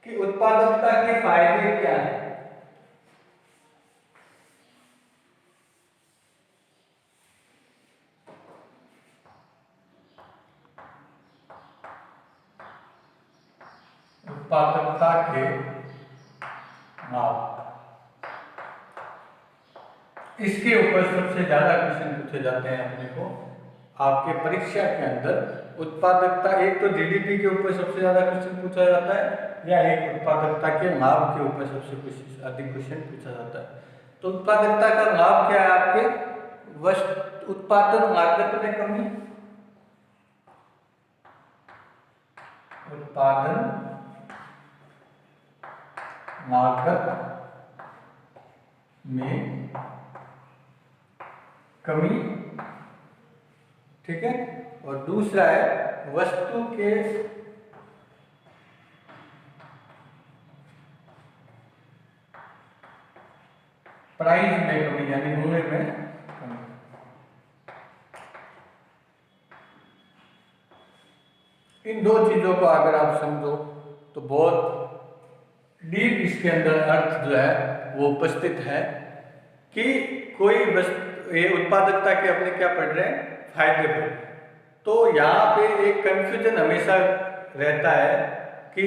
कि उत्पादकता के फायदे क्या हैं। उत्पादकता के लाभ, इसके ऊपर सबसे ज्यादा क्वेश्चन पूछे जाते हैं अपने को आपके परीक्षा के अंदर। उत्पादकता, एक तो जीडीपी के ऊपर सबसे ज्यादा क्वेश्चन पूछा जाता है या एक उत्पादकता के लाभ के ऊपर सबसे अधिक क्वेश्चन पूछा जाता है। तो उत्पादकता का लाभ क्या है आपके, वस्तु उत्पादन लागत में कमी, उत्पादन लागत में कमी, ठीक है। और दूसरा है वस्तु के प्राइस में कमी यानी मूल्य में कमी। इन दो चीजों को अगर आप समझो तो बहुत डीप इसके अंदर अर्थ जो है वो उपस्थित है कि कोई वस्तु, ये उत्पादकता के अपने क्या पढ़ रहे हैं, फायदे पढ़ रहे हैं। तो यहाँ पे एक कंफ्यूजन हमेशा रहता है कि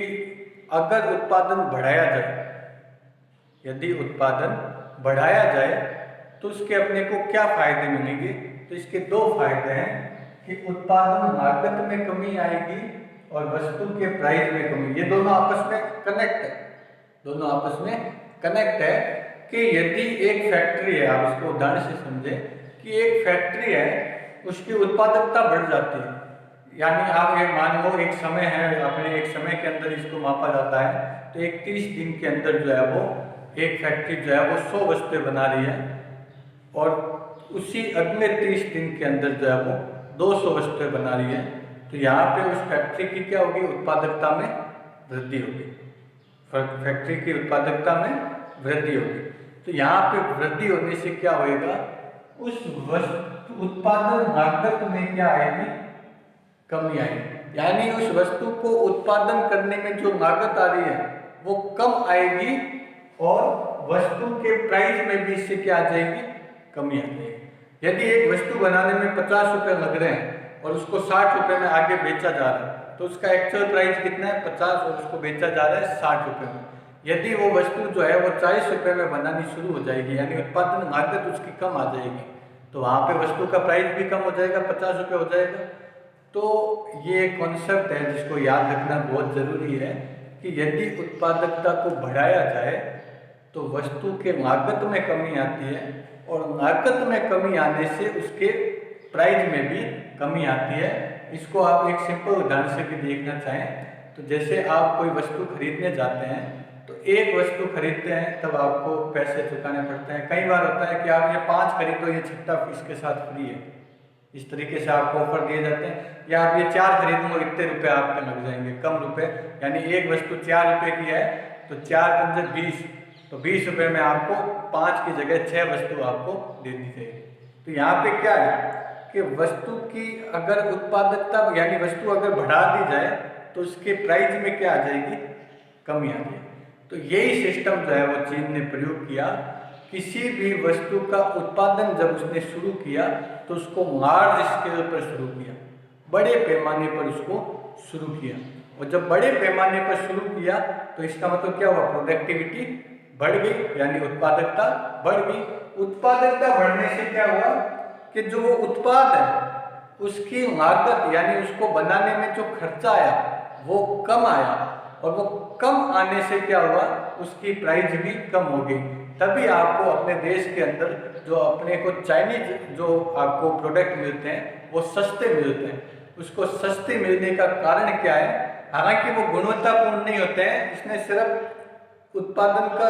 अगर उत्पादन बढ़ाया जाए, यदि उत्पादन बढ़ाया जाए तो उसके अपने को क्या फायदे मिलेंगे। तो इसके दो फायदे हैं कि उत्पादन लागत में कमी आएगी और वस्तु के प्राइस में कमी। ये दोनों आपस में कनेक्ट है, दोनों आपस में कनेक्ट है कि यदि एक फैक्ट्री है, आप इसको उदाहरण से समझें कि एक फैक्ट्री है, उसकी उत्पादकता बढ़ जाती है, यानी आप ये मान लो एक समय है, अपने एक समय के अंदर इसको मापा जाता है, तो एक 30 दिन के अंदर जो है वो एक फैक्ट्री जो है वो 100 वस्तुएं बना रही है, और उसी अगले 30 दिन के अंदर जो है वो 200 वस्तुएं बना रही है। तो यहाँ पे उस फैक्ट्री की क्या होगी, उत्पादकता में वृद्धि होगी, फैक्ट्री की उत्पादकता में वृद्धि होगी। तो यहाँ पे वृद्धि होने से क्या होएगा, उस वस्तु उत्पादन लागत में क्या आएगी, कमी आएगी। यानी उस वस्तु को उत्पादन करने में जो लागत आ रही है वो कम आएगी, और वस्तु के प्राइस में भी इससे क्या आ जाएगी, कमी आ जाएगी। यदि एक वस्तु बनाने में 50 रुपये लग रहे हैं और उसको 60 रुपये में आगे बेचा जा रहा है, तो उसका एक्चुअल प्राइस कितना है, 50, और उसको बेचा जा रहा है 60 रुपये में। यदि वो वस्तु जो है वो 40 रुपये में बनानी शुरू हो जाएगी, यानी उत्पादन लागत उसकी कम आ जाएगी, तो वहाँ पे वस्तु का प्राइस भी कम हो जाएगा, 50 रुपये हो जाएगा। तो ये कॉन्सेप्ट है जिसको याद रखना बहुत ज़रूरी है कि यदि उत्पादकता को बढ़ाया जाए तो वस्तु के लागत में कमी आती है, और लागत में कमी आने से उसके प्राइस में भी कमी आती है। इसको आप एक सिंपल उदाहरण से भी देखना चाहें तो जैसे आप कोई वस्तु खरीदने जाते हैं, तो एक वस्तु खरीदते हैं तब आपको पैसे चुकाने पड़ते हैं। कई बार होता है कि आप ये 5 खरीदो, ये 6ठा इसके साथ फ्री है, इस तरीके से आपको ऑफर दिए जाते हैं। या आप ये 4 खरीद लो, इतने रुपए आपके लग जाएंगे, कम रुपए, यानी एक वस्तु 4 रुपये की है तो 4 पंजे 20, तो 20 रुपये में आपको 5 की जगह 6 वस्तु आपको दे दी जाएगी। तो यहाँ पे क्या है कि वस्तु की अगर उत्पादकता यानी वस्तु अगर बढ़ा दी जाए तो उसके प्राइस में क्या आ जाएगी, कमी आ जाएगी। तो यही सिस्टम जो है वो चीन ने प्रयोग किया। किसी भी वस्तु का उत्पादन जब उसने शुरू किया तो उसको लार्ज स्केल पर शुरू किया, बड़े पैमाने पर उसको शुरू किया, और जब बड़े पैमाने पर शुरू किया तो इसका मतलब क्या हुआ, प्रोडक्टिविटी बढ़ गई, यानी उत्पादकता बढ़ गई। उत्पादकता बढ़ने से क्या हुआ कि जो वो उत्पाद है उसकी लागत यानी उसको बनाने में जो खर्चा आया वो कम आया, और वो कम आने से क्या हुआ, उसकी प्राइस भी कम हो गई। तभी आपको अपने देश के अंदर जो अपने को चाइनीज जो आपको प्रोडक्ट मिलते हैं वो सस्ते मिलते हैं। उसको सस्ते मिलने का कारण क्या है, हालांकि वो गुणवत्तापूर्ण नहीं होते हैं, इसने सिर्फ उत्पादन का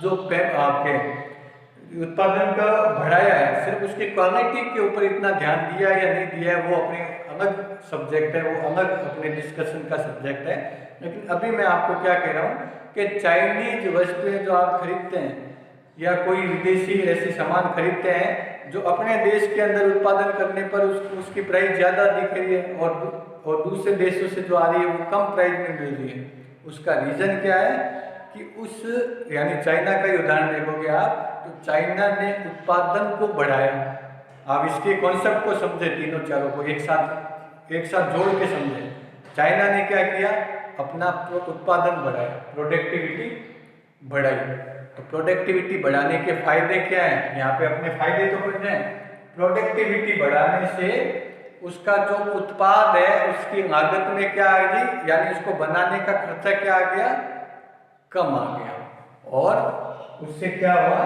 जो आपके उत्पादन का बढ़ाया है, सिर्फ उसकी क्वालिटी के ऊपर इतना ध्यान दिया या नहीं दिया है वो अपने अलग सब्जेक्ट है, वो अलग अपने डिस्कशन का सब्जेक्ट है। लेकिन अभी मैं आपको क्या कह रहा हूँ कि चाइनीज वस्तुएं जो आप खरीदते हैं या कोई विदेशी ऐसे सामान खरीदते हैं जो अपने देश के अंदर उत्पादन करने पर उसकी प्राइस ज़्यादा दिख रही है, और दूसरे देशों से जो आ रही है वो कम प्राइस में मिल रही है। उसका रीज़न क्या है कि उस यानी चाइना का ही उदाहरण देखोगे आप, तो चाइना ने उत्पादन को बढ़ाया। आप इसके कॉन्सेप्ट को समझे, तीनों चारों को एक साथ जोड़ के समझे। चाइना ने क्या किया, अपना उत्पादन बढ़ाया, प्रोडक्टिविटी बढ़ाई। तो प्रोडक्टिविटी बढ़ाने के फायदे क्या हैं, यहाँ पे अपने फायदे तो बढ़ रहे हैं। प्रोडक्टिविटी बढ़ाने से उसका जो उत्पाद है उसकी लागत में क्या आ गई, यानी उसको बनाने का खर्चा क्या आ गया, कम आ गया, और उससे क्या हुआ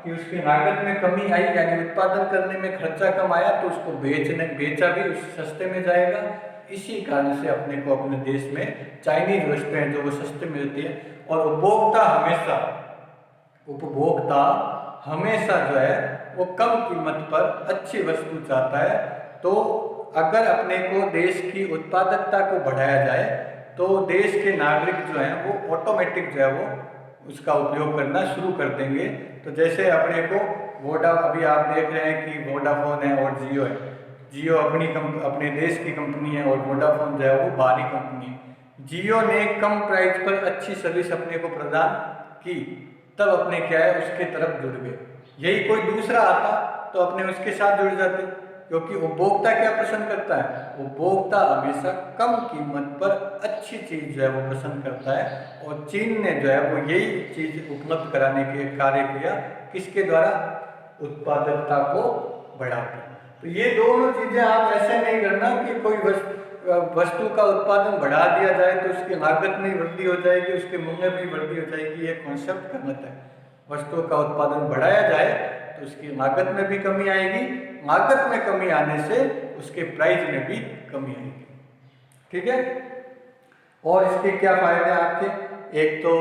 कि उसकी लागत में कमी आई, यानी उत्पादन करने में खर्चा कम आया, तो उसको बेचा भी उस सस्ते में जाएगा। इसी कारण से अपने को अपने देश में चाइनीज वस्तुएं जो वो सस्ते मिलती है, और उपभोक्ता हमेशा जो है वो कम कीमत पर अच्छी वस्तु चाहता है। तो अगर अपने को देश की उत्पादकता को बढ़ाया जाए तो देश के नागरिक जो हैं वो ऑटोमेटिक जो है वो उसका उपयोग करना शुरू कर देंगे। तो जैसे अपने को अभी आप देख रहे हैं कि वोडाफोन है और जियो है। जियो अपने देश की कंपनी है, और वोडाफोन जो है वो बाहरी कंपनी है। जियो ने कम प्राइस पर अच्छी सर्विस अपने को प्रदान की, तब अपने क्या है उसके तरफ जुड़ गए। यही कोई दूसरा आता तो अपने उसके साथ जुड़ जाते, क्योंकि उपभोक्ता क्या पसंद करता है, उपभोक्ता हमेशा कम कीमत पर अच्छी चीज़ जो है वो पसंद करता है। और चीन ने जो है वो यही चीज़ उपलब्ध कराने के कार्य किया, किसके द्वारा, उत्पादकता को बढ़ाकर। तो ये दोनों चीज़ें आप ऐसे नहीं करना कि कोई वस्तु का उत्पादन बढ़ा दिया जाए तो उसकी लागत में वृद्धि हो जाएगी, उसके मूल्य में वृद्धि हो जाएगी, ये कॉन्सेप्ट गलत है। वस्तु का उत्पादन बढ़ाया जाए तो उसकी लागत में भी कमी आएगी, लागत में कमी आने से उसके प्राइस में भी कमी आएगी। ठीक है। और इसके क्या फायदे हैं आपके, एक तो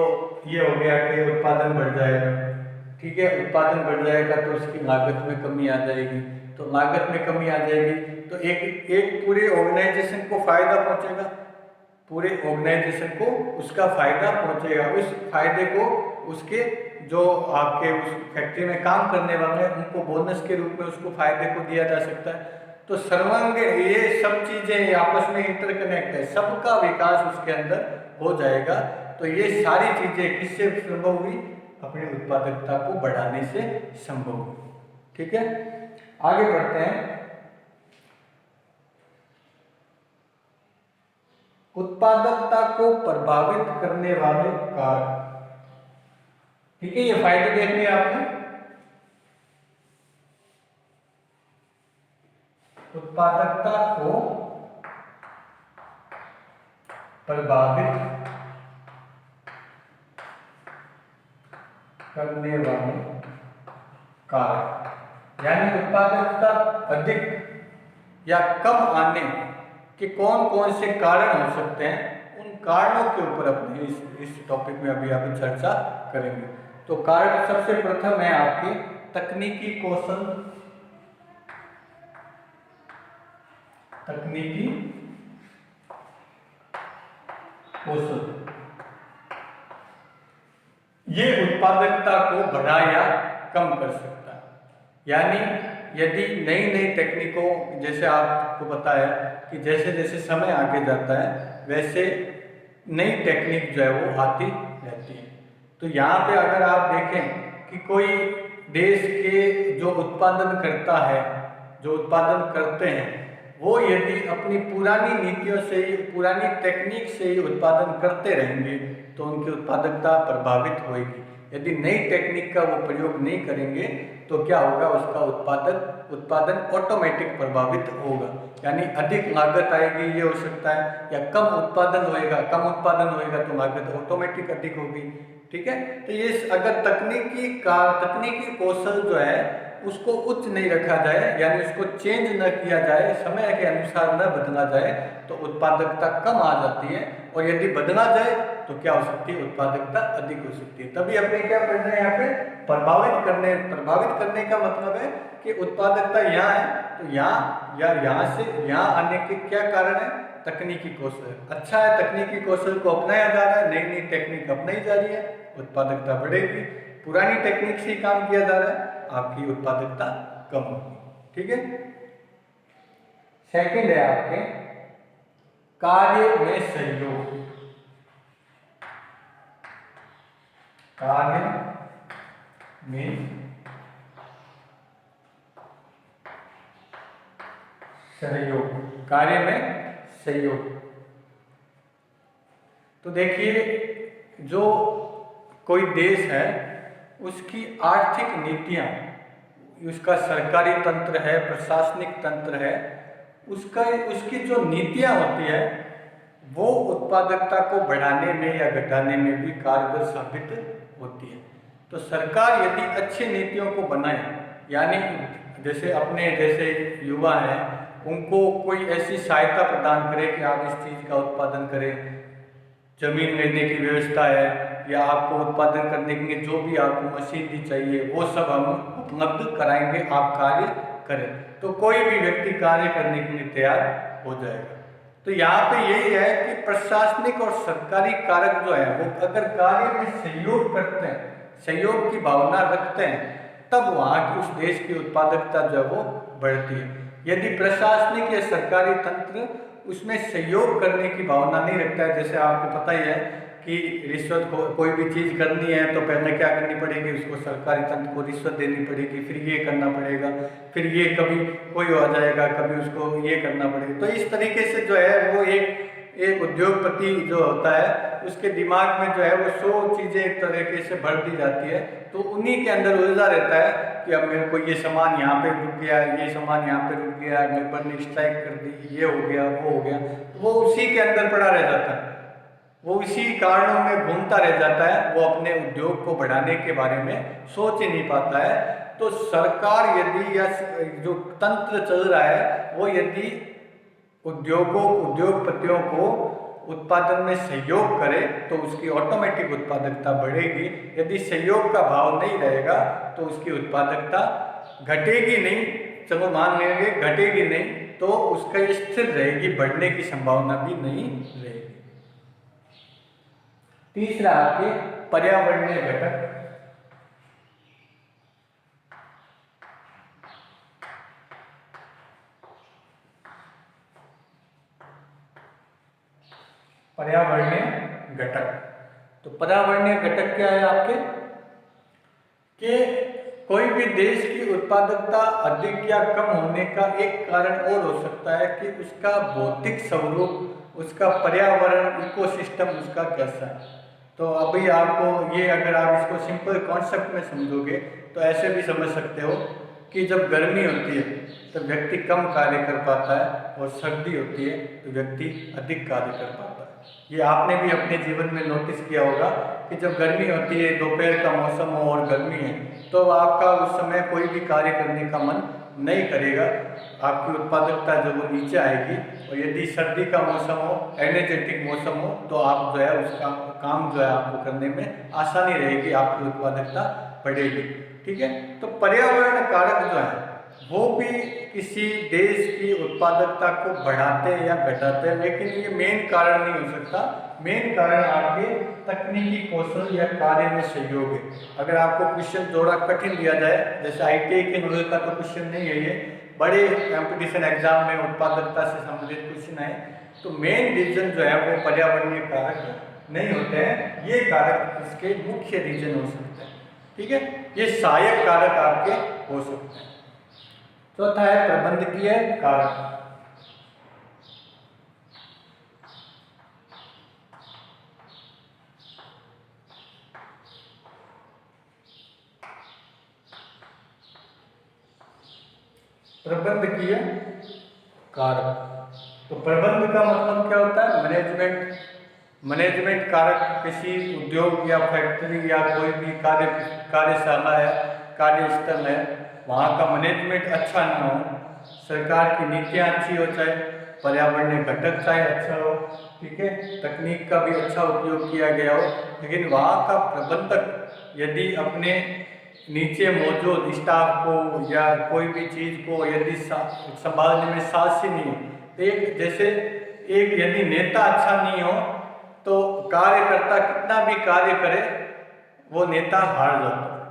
ये हो गया कि उत्पादन बढ़ जाएगा, ठीक है। उत्पादन बढ़ जाएगा तो उसकी लागत में कमी आ जाएगी, तो लागत में कमी आ जाएगी तो एक एक पूरे ऑर्गेनाइजेशन को फायदा पहुंचेगा, पूरे ऑर्गेनाइजेशन को उसका फायदा पहुंचेगा। उस फायदे को उसके जो आपके उस फैक्ट्री में काम करने वाले हैं उनको बोनस के रूप में उसको फायदे को दिया जा सकता है। तो सर्वांगीण ये सब चीजें आपस में इंटरकनेक्ट है, सबका विकास उसके अंदर हो जाएगा। तो ये सारी चीजें किससे संभव हुई, अपनी उत्पादकता को बढ़ाने से संभव हुई, ठीक है। आगे बढ़ते हैं। उत्पादकता को प्रभावित करने वाले कारक, ठीक है। ये फायदे देखने आपने, उत्पादकता को प्रभावित करने वाले कारक, यानी उत्पादकता अधिक या कम आने के कौन कौन से कारण हो सकते हैं, उन कारणों के ऊपर अपने इस टॉपिक में अभी आप चर्चा करेंगे। तो कारण सबसे प्रथम है आपके तकनीकी कौशल, तकनीकी कौशल, ये उत्पादकता को बढ़ा या कम कर सकता है। यानी यदि नई नई टेक्निकों, जैसे आपको पता है कि जैसे जैसे समय आगे जाता है वैसे नई टेक्निक जो है वो आती रहती है। तो यहाँ पे अगर आप देखें कि कोई देश के जो उत्पादन करता है, जो उत्पादन करते हैं, वो यदि अपनी पुरानी नीतियों से ही, पुरानी टेक्निक से ही उत्पादन करते रहेंगे तो उनकी उत्पादकता प्रभावित होगी। यदि नई टेक्निक का वो प्रयोग नहीं करेंगे तो क्या होगा, उसका उत्पादन ऑटोमेटिक प्रभावित होगा। यानी अधिक लागत आएगी, ये हो सकता है, या कम उत्पादन होएगा, कम उत्पादन होएगा तो लागत ऑटोमेटिक अधिक होगी, ठीक है। तो ये अगर तकनीकी कौशल जो है उसको उच्च नहीं रखा जाए, यानी उसको चेंज न किया जाए, समय के अनुसार न बदला जाए तो उत्पादकता कम आ जाती है। और यदि बदला जाए तो क्या हो सकती है, उत्पादकता अधिक हो सकती है। तभी अपने क्या पढ़ रहे हैं यहाँ पे, प्रभावित करने का मतलब है कि उत्पादकता यहाँ है तो यहाँ या यहाँ से यहाँ आने के क्या कारण है, तकनीकी कौशल अच्छा है, तकनीकी कौशल को अपनाया जा रहा है, नई नई टेक्निक अपनाई जा रही है, उत्पादकता बढ़ेगी। पुरानी टेक्निक से ही काम किया जा रहा है, आपकी उत्पादकता कम होगी, ठीक है। सेकंड है आपके कार्य में सहयोग, कार्य में सहयोग, कार्य में सहयोग। तो देखिए, जो कोई देश है उसकी आर्थिक नीतियां, उसका सरकारी तंत्र है, प्रशासनिक तंत्र है, उसकी जो नीतियां होती है वो उत्पादकता को बढ़ाने में या घटाने में भी कारगर साबित होती है। तो सरकार यदि अच्छी नीतियों को बनाए, यानी जैसे अपने जैसे युवा हैं उनको कोई ऐसी सहायता प्रदान करे कि आप इस चीज़ का उत्पादन करें, जमीन लेने की व्यवस्था है, या आपको उत्पादन करने के लिए जो भी आपको मशीन भी चाहिए वो सब हम उपलब्ध कराएंगे, आप कार्य करें, तो कोई भी व्यक्ति कार्य करने के लिए तैयार हो जाएगा। तो यहाँ पे यही है कि प्रशासनिक और सरकारी कारक जो है वो अगर कार्य में सहयोग करते हैं, सहयोग की भावना रखते हैं, तब वहाँ की उस देश की उत्पादकता जो है वो बढ़ती है। यदि प्रशासनिक या सरकारी तंत्र उसमें सहयोग करने की भावना नहीं रखता है, जैसे आपको पता ही है कि रिश्वत को कोई भी चीज़ करनी है तो पहले क्या करनी पड़ेगी, उसको सरकारी तंत्र को रिश्वत देनी पड़ेगी, फिर ये करना पड़ेगा, फिर ये कभी कोई आ जाएगा, कभी उसको ये करना पड़ेगा। तो इस तरीके से जो है वो एक उद्योगपति जो होता है उसके दिमाग में जो है वो 100 चीज़ें एक तरीके से भर दी जाती है, तो उन्हीं के अंदर उलझा रहता है कि अब मेरे को ये सामान यहाँ पे रुक गया, ये सामान यहाँ पे रुक गया, लेबर ने स्ट्राइक कर दी, ये हो गया, वो हो गया, तो वो उसी के अंदर पड़ा रह जाता है, वो इसी कारणों में घूमता रह जाता है, वो अपने उद्योग को बढ़ाने के बारे में सोच ही नहीं पाता है। तो सरकार यदि या जो तंत्र चल रहा है वो यदि उद्योगपतियों को उत्पादन में सहयोग करे तो उसकी ऑटोमेटिक उत्पादकता बढ़ेगी। यदि सहयोग का भाव नहीं रहेगा तो उसकी उत्पादकता घटेगी नहीं, चलो मान लेंगे घटेगी नहीं, तो उसका स्थिर रहेगी, बढ़ने की संभावना भी नहीं रहेगी। तीसरा आपके पर्यावरणीय घटक। पर्यावरणीय घटक, तो पर्यावरणीय घटक क्या है आपके कि कोई भी देश की उत्पादकता अधिक या कम होने का एक कारण और हो सकता है कि उसका भौतिक स्वरूप, उसका पर्यावरण, इकोसिस्टम उसका कैसा है। तो अभी आपको ये, अगर आप इसको सिंपल कॉन्सेप्ट में समझोगे तो ऐसे भी समझ सकते हो कि जब गर्मी होती है तो व्यक्ति कम कार्य कर पाता है और सर्दी होती है तो व्यक्ति अधिक कार्य कर पाता है। ये आपने भी अपने जीवन में नोटिस किया होगा कि जब गर्मी होती है, दोपहर का मौसम हो और गर्मी है, तो आपका उस समय कोई भी कार्य करने का मन नहीं करेगा, आपकी उत्पादकता जो वो नीचे आएगी। और यदि सर्दी का मौसम हो, एनर्जेटिक मौसम हो, तो आप जो है उसका काम जो है आपको करने में आसानी रहेगी, आपकी उत्पादकता बढ़ेगी। ठीक है, तो पर्यावरण कारक जो है वो भी किसी देश की उत्पादकता को बढ़ाते हैं या घटाते हैं, लेकिन ये मेन कारण नहीं हो सकता। मेन कारण आपके तकनीकी कौशल या कार्य में सहयोग है। अगर आपको क्वेश्चन थोड़ा कठिन दिया जाए, जैसे ITI के लेवल का तो क्वेश्चन नहीं है, ये बड़े कंपटीशन एग्जाम में उत्पादकता से संबंधित क्वेश्चन आए, तो मेन रीजन जो है वो पर्यावरणीय कारक नहीं होते हैं, ये कारक इसके मुख्य रीजन हो सकते हैं। ठीक है, ये सहायक कारक आपके हो सकते हैं। चौथा है प्रबंधकीय कारक। प्रबंधकीय कारक, तो प्रबंध का मतलब क्या होता है? मैनेजमेंट कारक किसी उद्योग या फैक्ट्री या कोई भी कार्यशाला है, कार्यस्थल है, वहाँ का मैनेजमेंट अच्छा ना हो, सरकार की नीतियाँ अच्छी हो, चाहे पर्यावरणीय घटक चाहे अच्छा हो, ठीक है, तकनीक का भी अच्छा उपयोग किया गया हो, लेकिन वहाँ का प्रबंधक यदि अपने नीचे मौजूद स्टाफ को या कोई भी चीज़ को यदि संभालने में साहसी नहीं हो, तो एक जैसे एक यदि नेता अच्छा नहीं हो तो कार्यकर्ता कितना भी कार्य करे वो नेता हार जाता है।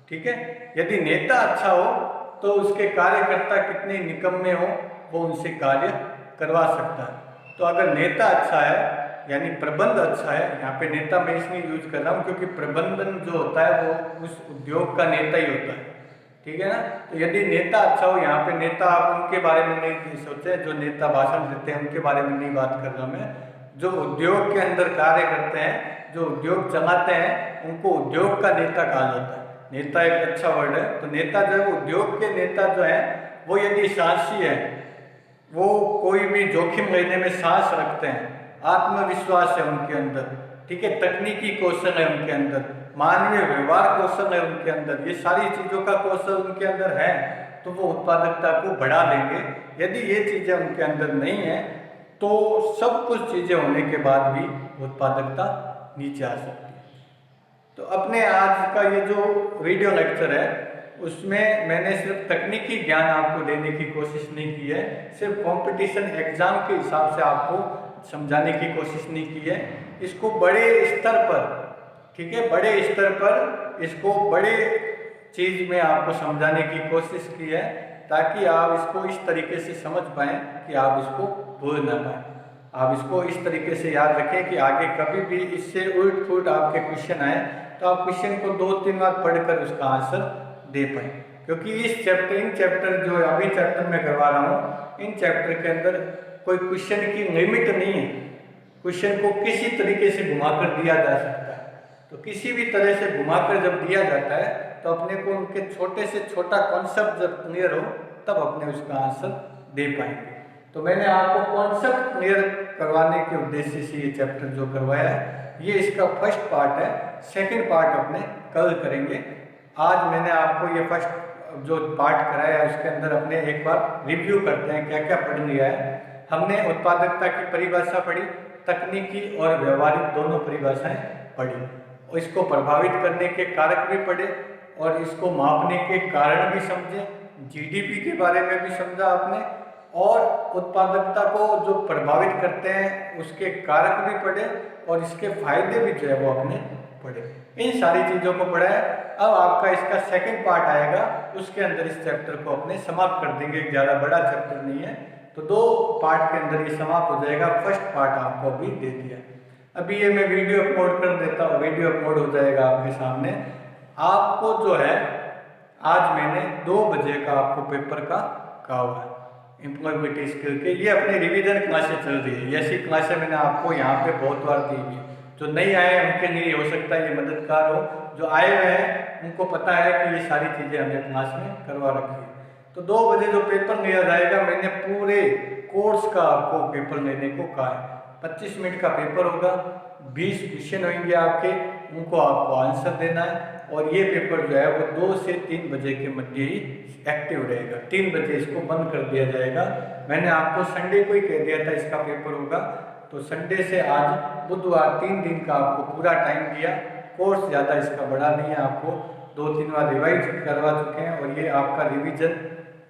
ठीक है, यदि नेता अच्छा हो तो उसके कार्यकर्ता कितने निकम्मे हो वो उनसे कार्य करवा सकता है। तो अगर नेता अच्छा है यानी प्रबंध अच्छा है, यहाँ पे नेता मैं इसलिए यूज कर रहा हूँ क्योंकि प्रबंधन जो होता है वो उस उद्योग का नेता ही होता है। ठीक है ना, तो यदि नेता अच्छा हो, यहाँ पे नेता आप उनके बारे में नहीं सोचे जो नेता भाषण देते हैं, उनके बारे में नहीं बात कर रहा मैं, जो उद्योग के अंदर कार्य करते हैं, जो उद्योग चलाते हैं, उनको उद्योग का नेता कहा जाता है। नेता एक अच्छा वर्ड है, तो नेता जो है उद्योग के नेता जो है वो यदि साहसी है, वो कोई भी जोखिम लेने में साहस रखते हैं, आत्मविश्वास है उनके अंदर, ठीक है, तकनीकी कौशल है उनके अंदर, मानवीय व्यवहार कौशल है उनके अंदर, ये सारी चीज़ों का कौशल उनके अंदर है, तो वो उत्पादकता को बढ़ा देंगे। यदि ये चीज़ें उनके अंदर नहीं है तो सब कुछ चीज़ें होने के बाद भी उत्पादकता नीचे आ सकती है। तो अपने आज का ये जो वीडियो लेक्चर है उसमें मैंने सिर्फ तकनीकी ज्ञान आपको देने की कोशिश नहीं की है, सिर्फ कंपटीशन एग्जाम के हिसाब से आपको समझाने की कोशिश नहीं की है। इसको बड़े स्तर पर, ठीक है, बड़े स्तर पर इसको बड़े चीज़ में आपको समझाने की कोशिश की है ताकि आप इसको इस तरीके से समझ पाएँ कि आप इसको भूल ना पाएँ। आप इसको इस तरीके से याद रखें कि आगे कभी भी इससे उलट फुलट आपके क्वेश्चन आए तो आप क्वेश्चन को 2-3 बार पढ़कर उसका आंसर दे पाएँ। क्योंकि इन चैप्टर जो अभी चैप्टर में करवा रहा हूँ, इन चैप्टर के अंदर कोई क्वेश्चन की लिमिट नहीं है, क्वेश्चन को किसी तरीके से घुमाकर दिया जा सकता है। तो किसी भी तरह से घुमाकर जब दिया जाता है तो अपने को उनके छोटे से छोटा कॉन्सेप्ट जब क्लियर हो तब अपने उसका आंसर दे पाएंगे। तो मैंने आपको कॉन्सेप्ट क्लियर करवाने के उद्देश्य से ये चैप्टर जो करवाया है, ये इसका फर्स्ट पार्ट है। सेकंड पार्ट अपने कल करेंगे। आज मैंने आपको ये फर्स्ट जो पार्ट कराया है उसके अंदर अपने एक बार रिव्यू करते हैं क्या क्या पढ़ लिया है। हमने उत्पादकता की परिभाषा पढ़ी, तकनीकी और व्यवहारिक दोनों परिभाषाएं पढ़ी, और इसको प्रभावित करने के कारक भी पढ़े और इसको मापने के कारण भी समझे, जीडीपी के बारे में भी समझा आपने, और उत्पादकता को जो प्रभावित करते हैं उसके कारक भी पढ़े और इसके फायदे भी जो है वो आपने पढ़े। इन सारी चीज़ों को पढ़ा है। अब आपका इसका सेकंड पार्ट आएगा, उसके अंदर इस चैप्टर को अपने समाप्त कर देंगे। ज़्यादा बड़ा चैप्टर नहीं है, तो 2 पार्ट के अंदर ये समाप्त हो जाएगा। फर्स्ट पार्ट आपको अभी दे दिया। अभी ये मैं वीडियो अपलोड कर देता हूँ, वीडियो अपलोड हो जाएगा आपके सामने। आपको जो है आज मैंने 2 बजे का आपको पेपर का कहा हुआ है, एम्प्लॉयबिलिटी स्किल के। ये अपने रिवीजन क्लासेस चल रही है, ऐसी क्लासें मैंने आपको यहाँ पे बहुत बार दी हुई। जो नहीं आए उनके लिए हो सकता है ये मददगार हो, जो आए हुए हैं उनको पता है कि ये सारी चीज़ें हमने क्लास में करवा रखी है। तो 2 बजे जो पेपर लिया जाएगा, मैंने पूरे कोर्स का आपको पेपर लेने को कहा है। 25 मिनट का पेपर होगा, 20 क्वेश्चन होंगे आपके, उनको आपको आंसर देना है, और ये पेपर जो है वो 2 से 3 बजे के मध्य ही एक्टिव रहेगा। 3 बजे इसको बंद कर दिया जाएगा। मैंने आपको संडे को ही कह दिया था इसका पेपर होगा, तो संडे से आज बुधवार 3 दिन का आपको पूरा टाइम दिया। कोर्स ज़्यादा इसका बड़ा नहीं है, आपको 2-3 बार रिवाइज करवा चुके हैं, और ये आपका रिवीजन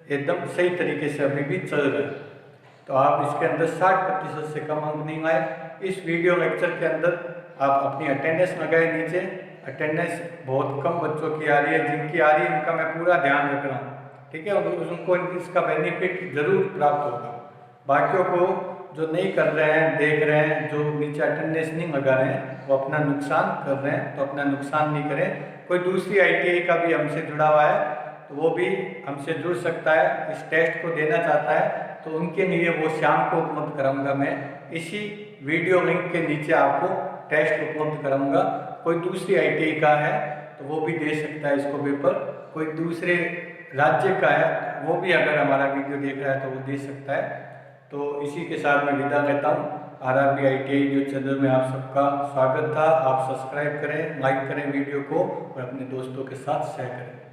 एकदम सही तरीके से अभी भी चल रहा है। तो आप इसके अंदर 60% से कम अंक नहीं आए। इस वीडियो लेक्चर के अंदर आप अपनी अटेंडेंस लगाए नीचे। अटेंडेंस बहुत कम बच्चों की आ रही है, जिनकी आ रही है उनका मैं पूरा ध्यान रख रहा हूँ, ठीक है, उनको इसका बेनिफिट जरूर प्राप्त होगा। बाकियों को जो नहीं कर रहे हैं, देख रहे हैं, जो नीचे अटेंडेंस नहीं लगा रहे हैं, वो अपना नुकसान कर रहे हैं, तो अपना नुकसान नहीं करें। कोई दूसरी ITI का भी हमसे जुड़ा हुआ है, तो वो भी हमसे जुड़ सकता है, इस टेस्ट को देना चाहता है, तो उनके लिए वो शाम को उपलब्ध कराऊंगा। मैं इसी वीडियो लिंक के नीचे आपको टेस्ट उपलब्ध कराऊंगा। कोई दूसरी ITI का है तो वो भी दे सकता है इसको पेपर, कोई दूसरे राज्य का है वो भी अगर हमारा वीडियो देख रहा है तो वो दे सकता है। तो इसी के साथ मैं विदा लेता हूँ। RRB ITI न्यूज़ चैनल में आप सबका स्वागत था। आप सब्सक्राइब करें, लाइक करें वीडियो को, और अपने दोस्तों के साथ शेयर करें।